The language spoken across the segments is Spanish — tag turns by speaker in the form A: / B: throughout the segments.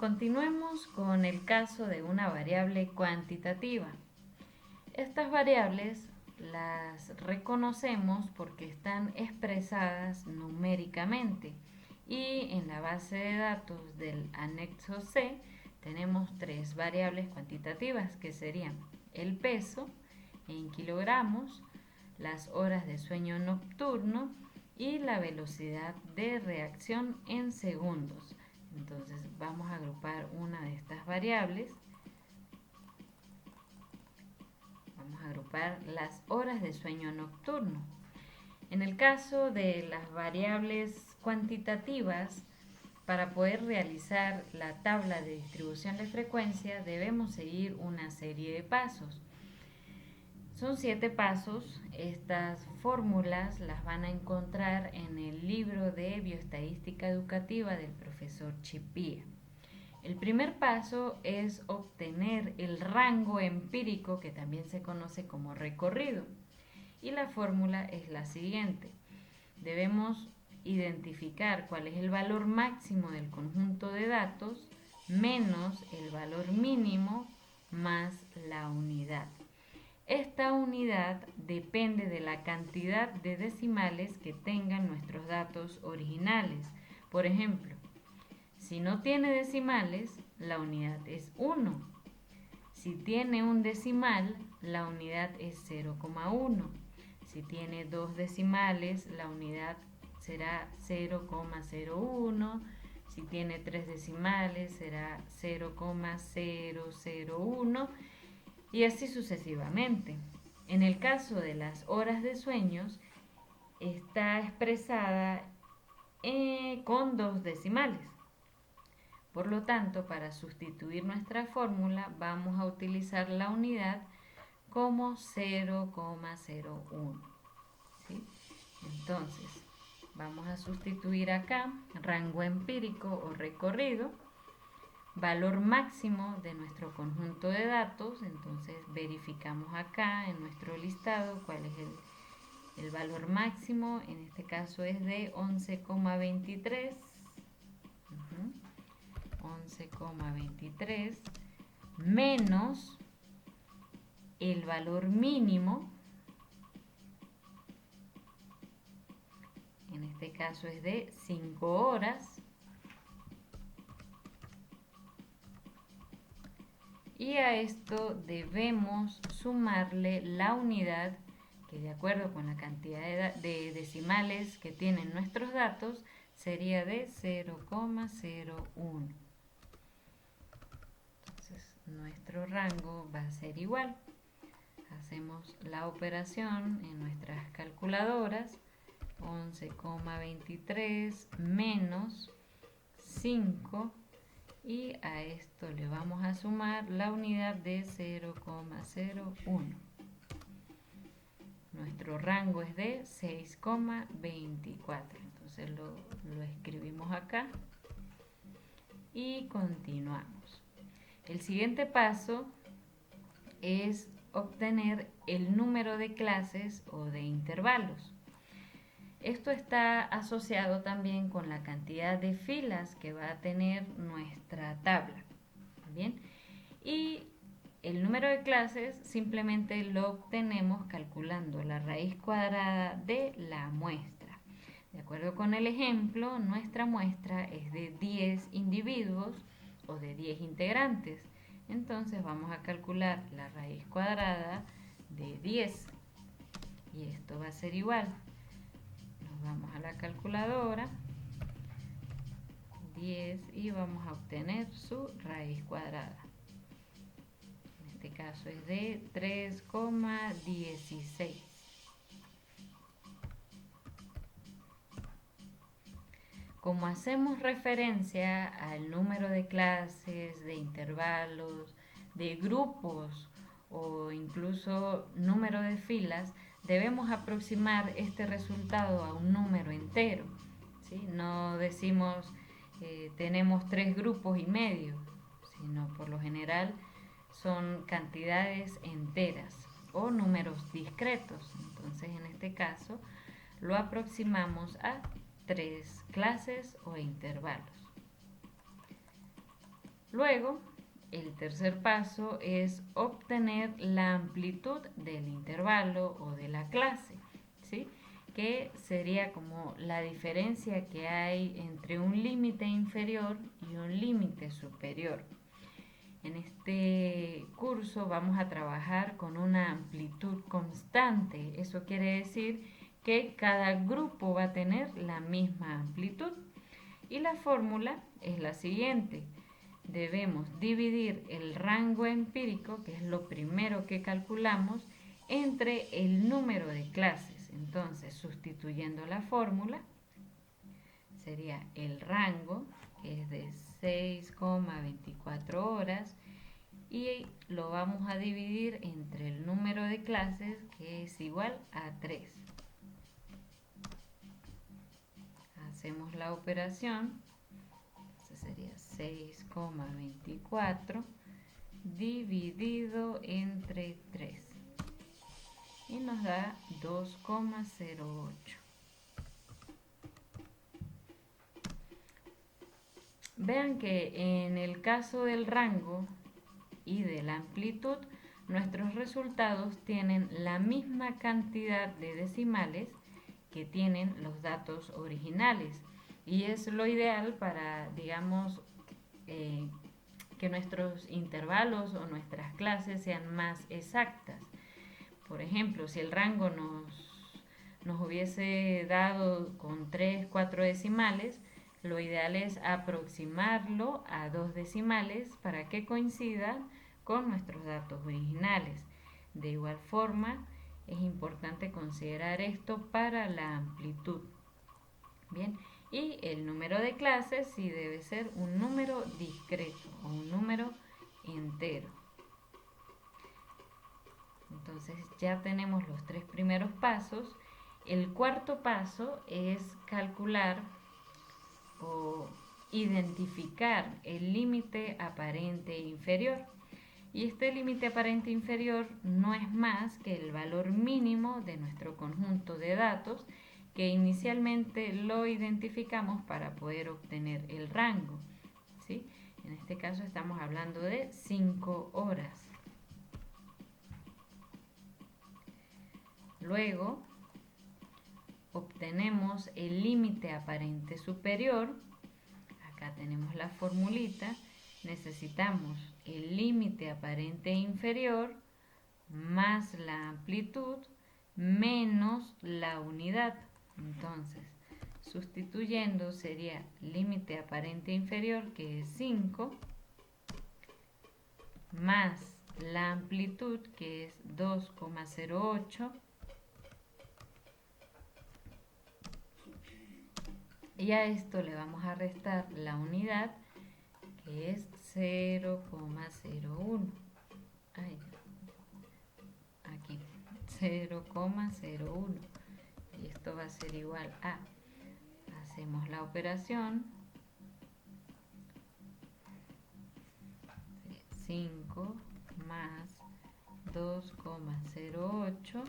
A: Continuemos con el caso de una variable cuantitativa. Estas variables las reconocemos porque están expresadas numéricamente y en la base de datos del anexo C tenemos tres variables cuantitativas que serían el peso en kilogramos, las horas de sueño nocturno y la velocidad de reacción en segundos. Entonces vamos a agrupar una de estas variables. Vamos a agrupar las horas de sueño nocturno. En el caso de las variables cuantitativas, para poder realizar la tabla de distribución de frecuencia debemos seguir una serie de pasos. Son 7 pasos. Estas fórmulas las van a encontrar en el libro de Bioestadística Educativa del profesor Chipía. El primer paso es obtener el rango empírico, que también se conoce como recorrido. Y la fórmula es la siguiente. Debemos identificar cuál es el valor máximo del conjunto de datos menos el valor mínimo más la unidad. Esta unidad depende de la cantidad de decimales que tengan nuestros datos originales. Por ejemplo, si no tiene decimales, la unidad es 1. Si tiene un decimal, la unidad es 0,1. Si tiene dos decimales, la unidad será 0,01. Si tiene tres decimales, será 0,001 y así sucesivamente. En el caso de las horas de sueños, está expresada con dos decimales. Por lo tanto, para sustituir nuestra fórmula, vamos a utilizar la unidad como 0,01. ¿Sí? Entonces, vamos a sustituir acá rango empírico o recorrido, valor máximo de nuestro conjunto de datos. Entonces verificamos acá en nuestro listado cuál es el valor máximo. En este caso es de 11,23. 11,23 menos el valor mínimo, en este caso es de 5 horas, y a esto debemos sumarle la unidad que, de acuerdo con la cantidad de decimales que tienen nuestros datos, sería de 0,01. Entonces nuestro rango va a ser igual. Hacemos la operación en nuestras calculadoras. 11,23 menos 5, y a esto le vamos a sumar la unidad de 0,01. Nuestro rango es de 6,24. Entonces lo escribimos acá y continuamos. El siguiente paso es obtener el número de clases o de intervalos. Esto está asociado también con la cantidad de filas que va a tener nuestra tabla. ¿Bien? Y el número de clases simplemente lo obtenemos calculando la raíz cuadrada de la muestra. De acuerdo con el ejemplo, nuestra muestra es de 10 individuos o de 10 integrantes. Entonces vamos a calcular la raíz cuadrada de 10. Y esto va a ser igual. Nos vamos a la calculadora, 10, y vamos a obtener su raíz cuadrada. En este caso es de 3,16. Como hacemos referencia al número de clases, de intervalos, de grupos o incluso número de filas, debemos aproximar este resultado a un número entero. ¿Sí? No decimos tenemos 3 grupos y medio, sino por lo general son cantidades enteras o números discretos. Entonces en este caso lo aproximamos a 3 clases o intervalos. Luego, el tercer paso es obtener la amplitud del intervalo o de la clase, ¿sí? Que sería como la diferencia que hay entre un límite inferior y un límite superior. En este curso vamos a trabajar con una amplitud constante. Eso quiere decir que cada grupo va a tener la misma amplitud. Y la fórmula es la siguiente. Debemos dividir el rango empírico, que es lo primero que calculamos, entre el número de clases. Entonces, sustituyendo la fórmula, sería el rango, que es de 6,24 horas, y lo vamos a dividir entre el número de clases, que es igual a 3. Hacemos la operación, entonces sería 6,24 dividido entre 3 y nos da 2,08. Vean que en el caso del rango y de la amplitud, nuestros resultados tienen la misma cantidad de decimales que tienen los datos originales, y es lo ideal para, digamos, que nuestros intervalos o nuestras clases sean más exactas. Por ejemplo, si el rango nos hubiese dado con 3, 4 decimales, lo ideal es aproximarlo a 2 decimales para que coincida con nuestros datos originales. De igual forma, es importante considerar esto para la amplitud. Bien, y el número de clases sí debe ser un número discreto o un número entero. Entonces ya tenemos los 3 primeros pasos. El cuarto paso es calcular o identificar el límite aparente inferior. Y este límite aparente inferior no es más que el valor mínimo de nuestro conjunto de datos, que inicialmente lo identificamos para poder obtener el rango, ¿sí? En este caso estamos hablando de 5 horas. Luego obtenemos el límite aparente superior. Acá tenemos la formulita. Necesitamos el límite aparente inferior más la amplitud menos la unidad. Entonces, sustituyendo sería límite aparente inferior, que es 5, más la amplitud, que es 2,08, y a esto le vamos a restar la unidad, que es 0,01. Aquí, 0,01. Y esto va a ser igual a, hacemos la operación, 5 más 2,08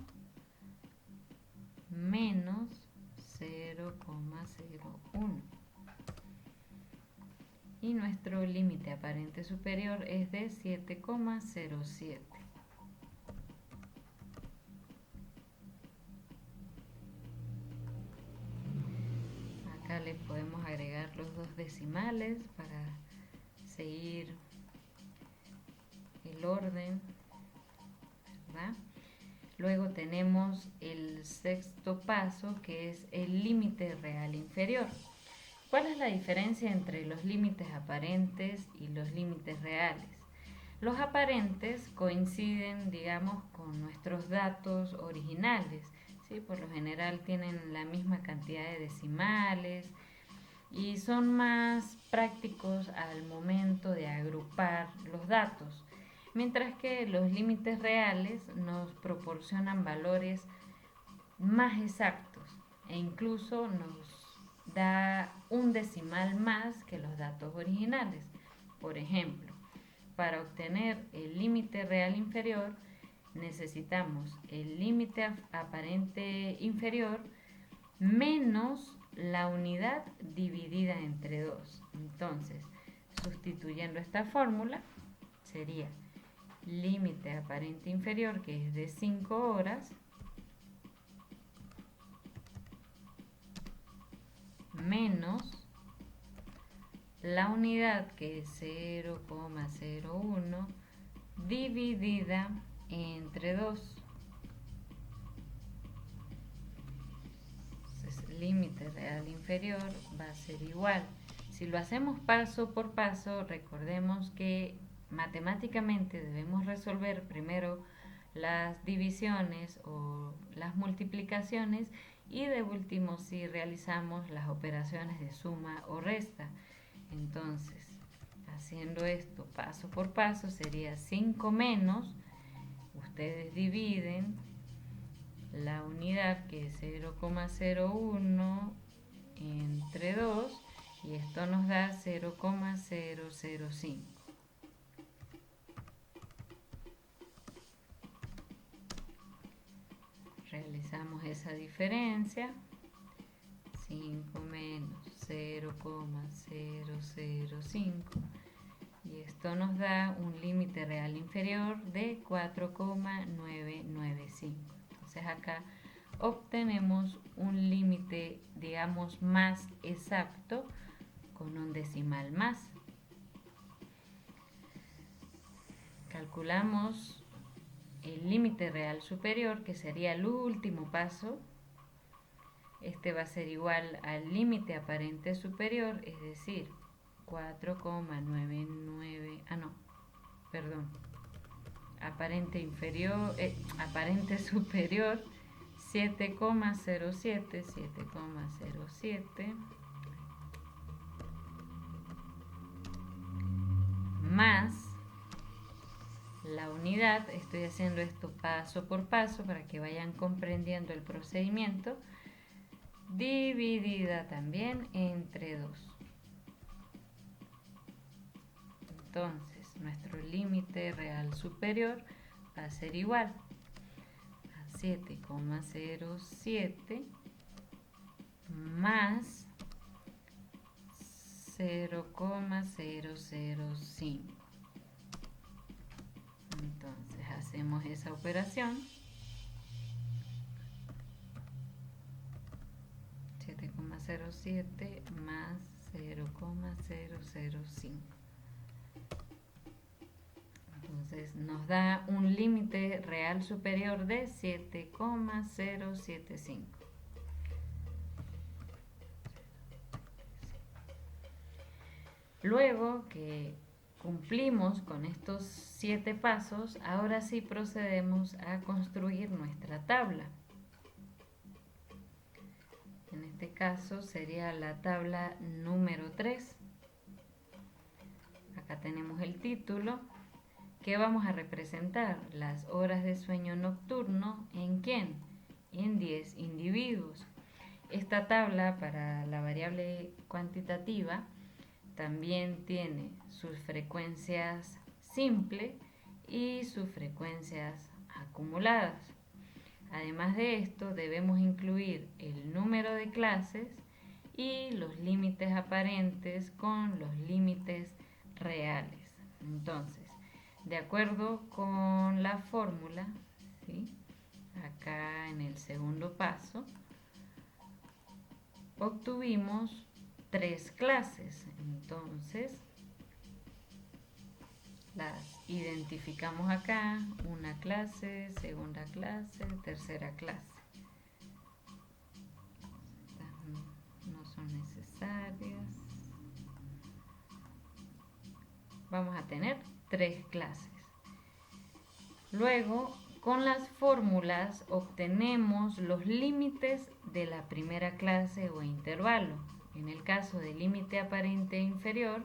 A: menos 0,01. Y nuestro límite aparente superior es de 7,07. Acá le podemos agregar los 2 decimales para seguir el orden, ¿verdad? Luego tenemos el sexto paso, que es el límite real inferior. ¿Cuál es la diferencia entre los límites aparentes y los límites reales? Los aparentes coinciden, digamos, con nuestros datos originales, ¿sí? Por lo general tienen la misma cantidad de decimales y son más prácticos al momento de agrupar los datos, mientras que los límites reales nos proporcionan valores más exactos e incluso nos da un decimal más que los datos originales. Por ejemplo, para obtener el límite real inferior necesitamos el límite aparente inferior menos la unidad dividida entre 2. Entonces, Sustituyendo esta fórmula, sería límite aparente inferior, que es de 5 horas, menos la unidad, que es 0,01, dividida entre 2. Entonces, límite real inferior va a ser igual. Si lo hacemos paso por paso, recordemos que matemáticamente debemos resolver primero las divisiones o las multiplicaciones y de último si realizamos las operaciones de suma o resta. Entonces, haciendo esto paso por paso sería 5 menos, ustedes dividen la unidad, que es 0,01, entre 2, y esto nos da 0,005. Realizamos esa diferencia, 5 menos 0,005, y esto nos da un límite real inferior de 4,995. Entonces acá obtenemos un límite, digamos, más exacto con un decimal más. Calculamos el límite real superior, que sería el último paso. Este va a ser igual al límite aparente superior, es decir, 4,99, aparente inferior, aparente superior, 7,07 más la unidad. Estoy haciendo esto paso por paso para que vayan comprendiendo el procedimiento, dividida también entre 2. Entonces, nuestro límite real superior va a ser igual a 7,07 más 0,005. Entonces, hacemos esa operación. 7,07 más 0,005. Entonces nos da un límite real superior de 7,075. Luego que cumplimos con estos 7 pasos, ahora sí procedemos a construir nuestra tabla. En este caso sería la tabla número 3. Acá tenemos el título, que vamos a representar las horas de sueño nocturno. ¿En quién? En 10 individuos. Esta tabla para la variable cuantitativa también tiene sus frecuencias simples y sus frecuencias acumuladas. Además de esto, debemos incluir el número de clases y los límites aparentes con los límites reales. Entonces, de acuerdo con la fórmula, ¿sí?, acá en el segundo paso, obtuvimos 3 clases. Entonces, las identificamos acá: una clase, segunda clase, tercera clase. Estas no son necesarias. Vamos a tener 3 clases. Luego, con las fórmulas obtenemos los límites de la primera clase o intervalo. En el caso del límite aparente inferior,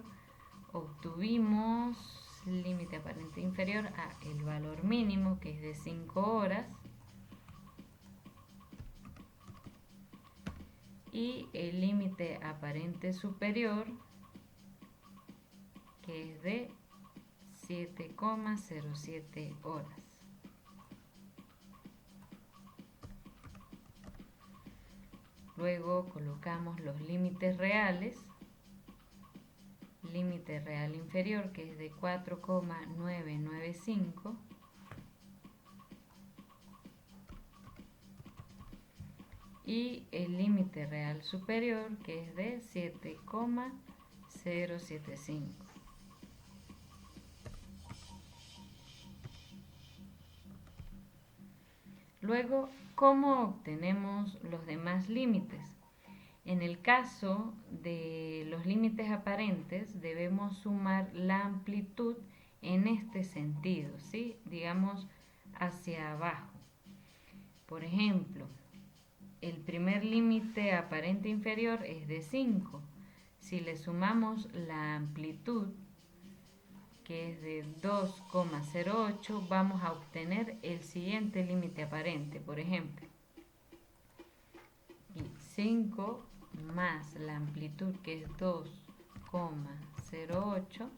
A: obtuvimos límite aparente inferior a el valor mínimo, que es de 5 horas, y el límite aparente superior, que es de 7,07 horas. Luego colocamos los límites reales. Límite límite real inferior, que es de 4,995, y el límite real superior, que es de 7,075. Luego, ¿cómo obtenemos los demás límites? En el caso de los límites aparentes, debemos sumar la amplitud en este sentido, ¿sí? Digamos, hacia abajo. Por ejemplo, el primer límite aparente inferior es de 5. Si le sumamos la amplitud, que es de 2,08, vamos a obtener el siguiente límite aparente. Por ejemplo, 5 más la amplitud, que es 2,08,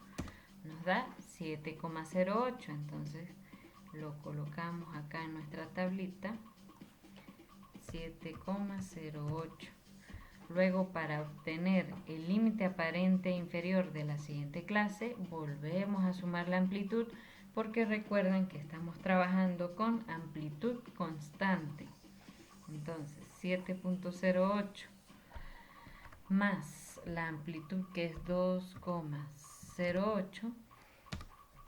A: nos da 7,08. Entonces lo colocamos acá en nuestra tablita, 7,08. Luego, para obtener el límite aparente inferior de la siguiente clase, volvemos a sumar la amplitud, porque recuerden que estamos trabajando con amplitud constante. Entonces, 7,08 más la amplitud, que es 2,08,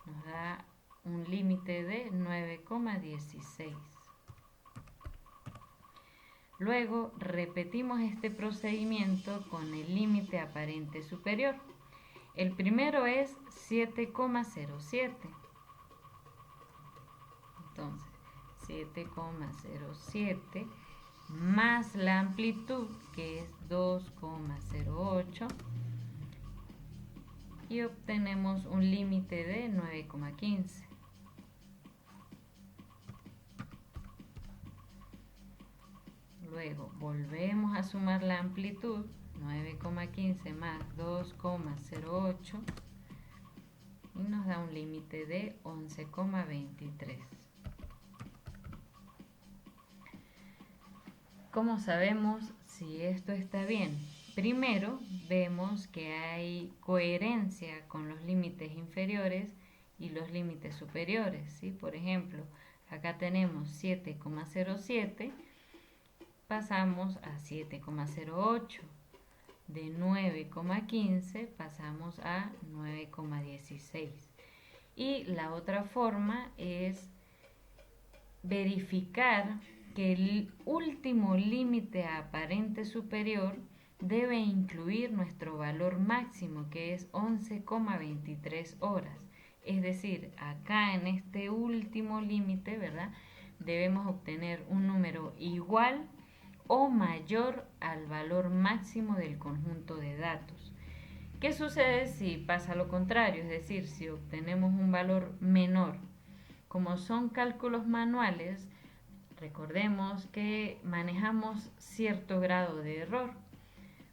A: nos da un límite de 9,16. Luego repetimos este procedimiento con el límite aparente superior. El primero es 7,07. Entonces, 7,07 más la amplitud, que es 2,08, y obtenemos un límite de 9,15. Luego volvemos a sumar la amplitud, 9,15 más 2,08, y nos da un límite de 11,23. ¿Cómo sabemos si esto está bien? Primero vemos que hay coherencia con los límites inferiores y los límites superiores, ¿sí? Por ejemplo, acá tenemos 7,07, pasamos a 7,08. De 9,15 pasamos a 9,16. Y la otra forma es verificar que el último límite aparente superior debe incluir nuestro valor máximo, que es 11,23 horas. Es decir, acá en este último límite, ¿verdad?, debemos obtener un número igual o mayor al valor máximo del conjunto de datos. ¿Qué sucede si pasa lo contrario? Es decir, si obtenemos un valor menor. Como son cálculos manuales, recordemos que manejamos cierto grado de error.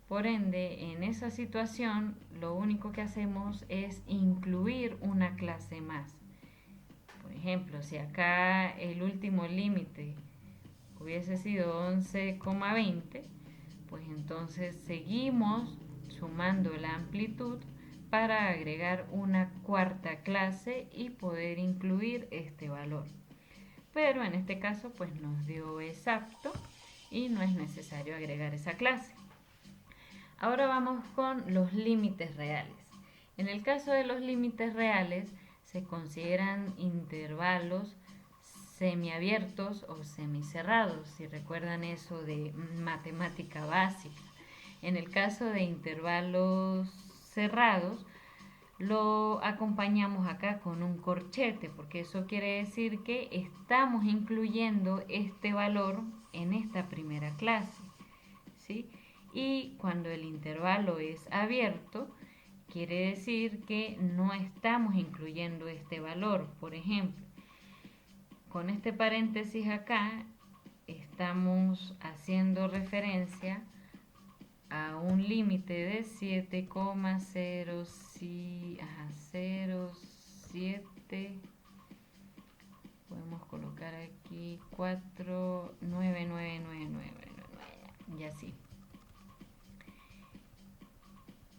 A: Por ende, en esa situación, lo único que hacemos es incluir una clase más. Por ejemplo, si acá el último límite hubiese sido 11,20, pues entonces seguimos sumando la amplitud para agregar una cuarta clase y poder incluir este valor. Pero en este caso pues nos dio exacto y no es necesario agregar esa clase. Ahora vamos con los límites reales. En el caso de los límites reales se consideran intervalos semiabiertos o semicerrados, si recuerdan eso de matemática básica. En el caso de intervalos cerrados, lo acompañamos acá con un corchete, porque eso quiere decir que estamos incluyendo este valor en esta primera clase, ¿sí? Y cuando el intervalo es abierto, quiere decir que no estamos incluyendo este valor. Por ejemplo, con este paréntesis acá estamos haciendo referencia a un límite de 7,07. Podemos colocar aquí 4,99999 y así.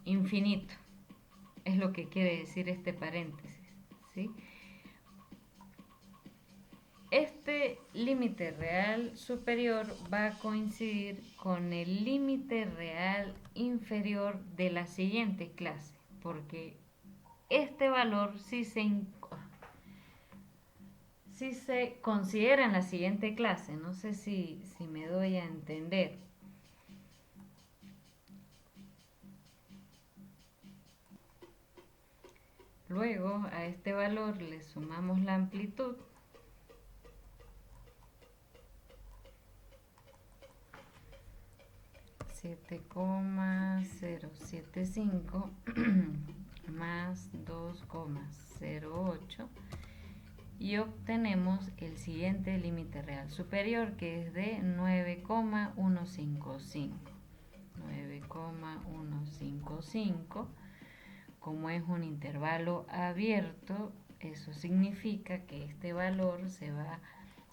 A: Infinito. es lo que quiere decir este paréntesis, ¿sí? Este límite real superior va a coincidir con el límite real inferior de la siguiente clase, porque este valor sí se considera en la siguiente clase. No sé si me doy a entender. Luego a este valor le sumamos la amplitud. $7,075 más 2,08 y obtenemos el siguiente límite real superior, que es de 9,155. 9,155. Como es un intervalo abierto, eso significa que este valor se va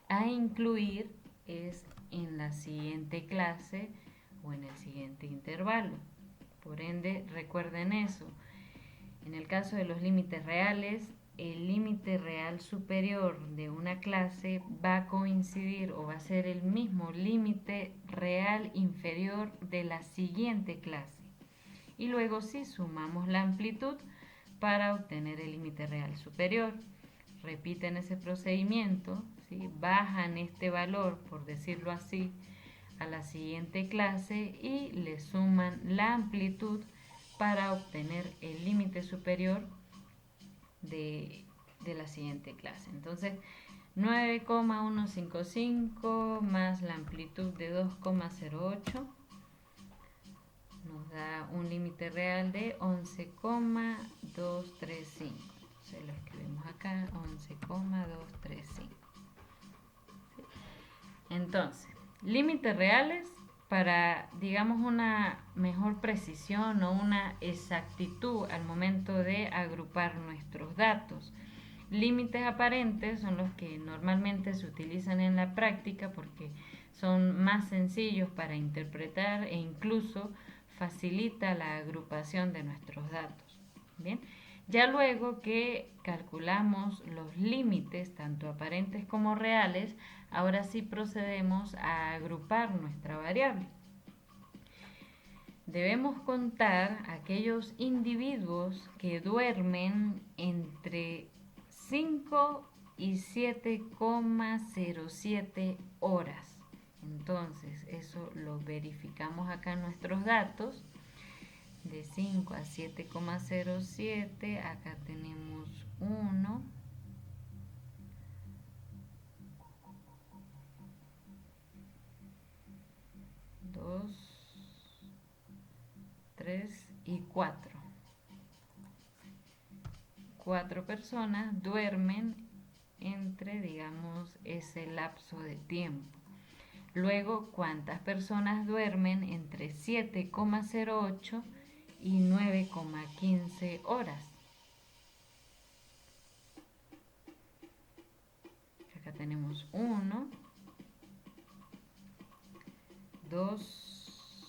A: a incluir en la siguiente clase o en el siguiente intervalo. Por ende, recuerden eso. En el caso de los límites reales, el límite real superior de una clase va a coincidir o va a ser el mismo límite real inferior de la siguiente clase. Y luego sí sumamos la amplitud para obtener el límite real superior. Repiten ese procedimiento, ¿sí? Bajan este valor, por decirlo así, a la siguiente clase y le suman la amplitud para obtener el límite superior de la siguiente clase. Entonces, 9,155 más la amplitud de 2,08 nos da un límite real de 11,235. Se lo escribimos acá, 11,235. Entonces, límites reales para, digamos, una mejor precisión o una exactitud al momento de agrupar nuestros datos. Límites aparentes son los que normalmente se utilizan en la práctica porque son más sencillos para interpretar e incluso facilita la agrupación de nuestros datos. Bien, ya luego que calculamos los límites, tanto aparentes como reales, ahora sí procedemos a agrupar nuestra variable. Debemos contar aquellos individuos que duermen entre 5 y 7,07 horas. Entonces, eso lo verificamos acá en nuestros datos. De 5 a 7,07, acá tenemos 1, 2, 3 y 4. 4 personas duermen entre, digamos, ese lapso de tiempo. Luego, ¿cuántas personas duermen entre 7,08 y 9,15 horas? Acá tenemos 1, 2,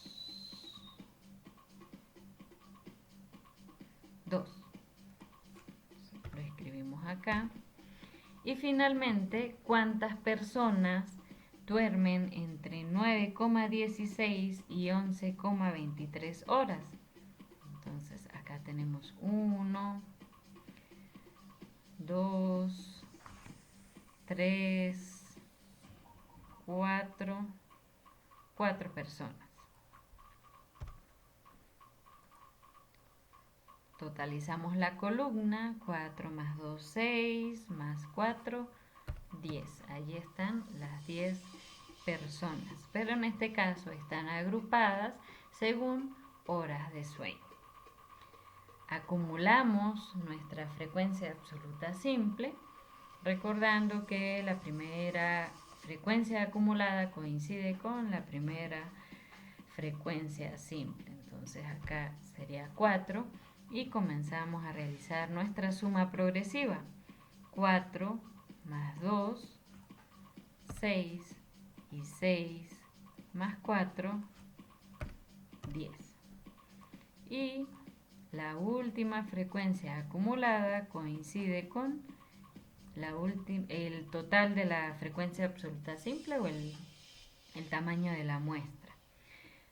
A: 2. Lo escribimos acá. Y finalmente, ¿cuántas personas duermen entre 9,16 y 11,23 horas? Entonces acá tenemos 1, 2, 3, 4, 4 personas. Totalizamos la columna, 4 más 2, 6, más 4, 10. Allí están las 10 personas, pero en este caso están agrupadas según horas de sueño. Acumulamos nuestra frecuencia absoluta simple, recordando que la primera frecuencia acumulada coincide con la primera frecuencia simple. Entonces acá sería 4 y comenzamos a realizar nuestra suma progresiva. 4 más 2, 6 y 6 más 4, 10. Y la última frecuencia acumulada coincide con el total de la frecuencia absoluta simple o el tamaño de la muestra.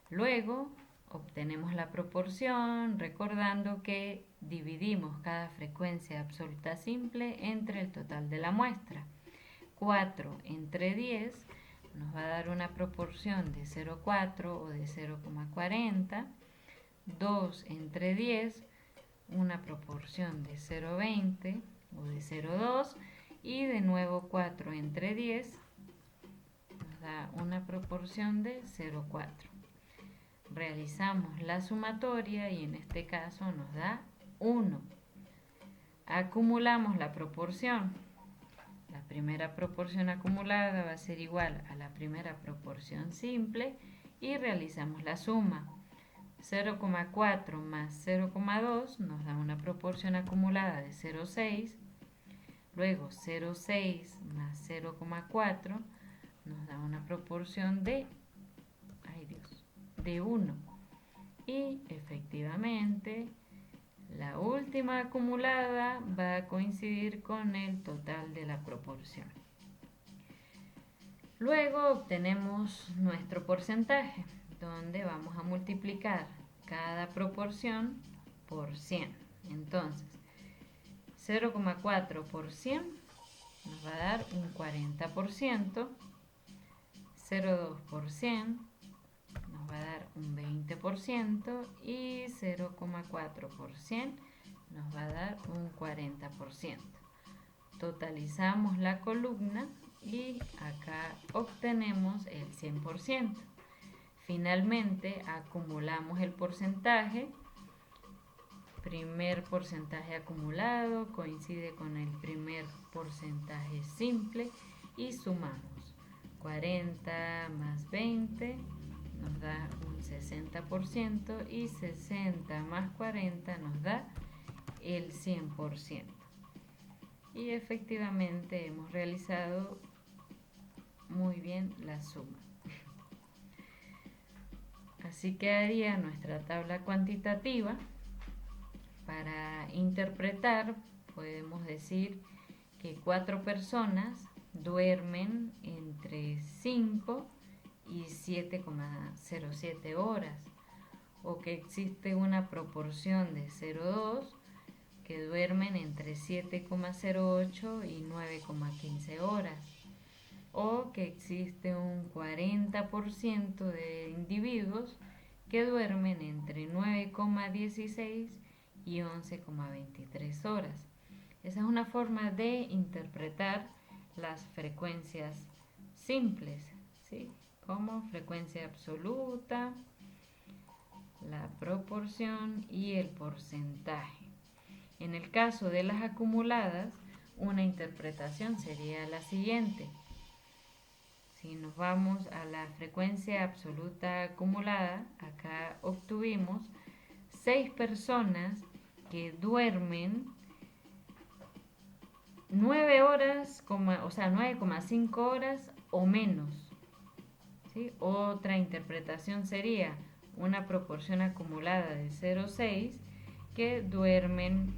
A: Luego obtenemos la proporción recordando que dividimos cada frecuencia absoluta simple entre el total de la muestra. 4 entre 10 nos va a dar una proporción de 0,4 o de 0,40. 2 entre 10 una proporción de 0,20 o de 0,2 y de nuevo 4 entre 10 nos da una proporción de 0,4. Realizamos la sumatoria y en este caso nos da 1. Acumulamos la proporción. La primera proporción acumulada va a ser igual a la primera proporción simple y realizamos la suma. 0,4 más 0,2 nos da una proporción acumulada de 0,6. Luego 0,6 más 0,4 nos da una proporción de 1. Y efectivamente la última acumulada va a coincidir con el total de la proporción. Luego obtenemos nuestro porcentaje, donde vamos a multiplicar cada proporción por 100. Entonces, 0,4 por 100 nos va a dar un 40%, 0,2 por 100 nos va a dar un 20% y 0,4 por 100 nos va a dar un 40%. Totalizamos la columna y acá obtenemos el 100%. Finalmente acumulamos el porcentaje. Primer porcentaje acumulado coincide con el primer porcentaje simple y sumamos 40 más 20 nos da un 60% y 60 más 40 nos da el 100%. Y efectivamente hemos realizado muy bien la suma. Así quedaría nuestra tabla cuantitativa. Para interpretar, podemos decir que 4 personas duermen entre 5 y 7,07 horas, o que existe una proporción de 0,2 que duermen entre 7,08 y 9,15 horas, o que existe un 40% de individuos que duermen entre 9,16 y 11,23 horas. Esa es una forma de interpretar las frecuencias simples, ¿sí? Como frecuencia absoluta, la proporción y el porcentaje. En el caso de las acumuladas, una interpretación sería la siguiente. Si nos vamos a la frecuencia absoluta acumulada, acá obtuvimos 6 personas que duermen 9 horas, o sea, 9,5 horas o menos. ¿Sí? Otra interpretación sería una proporción acumulada de 0,6 que duermen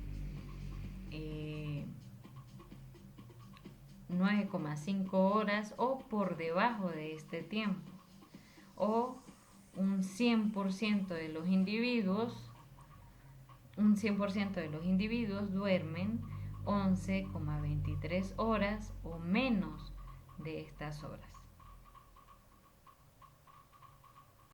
A: 9,5 horas o por debajo de este tiempo, o un 100% de los individuos duermen 11,23 horas o menos de estas horas.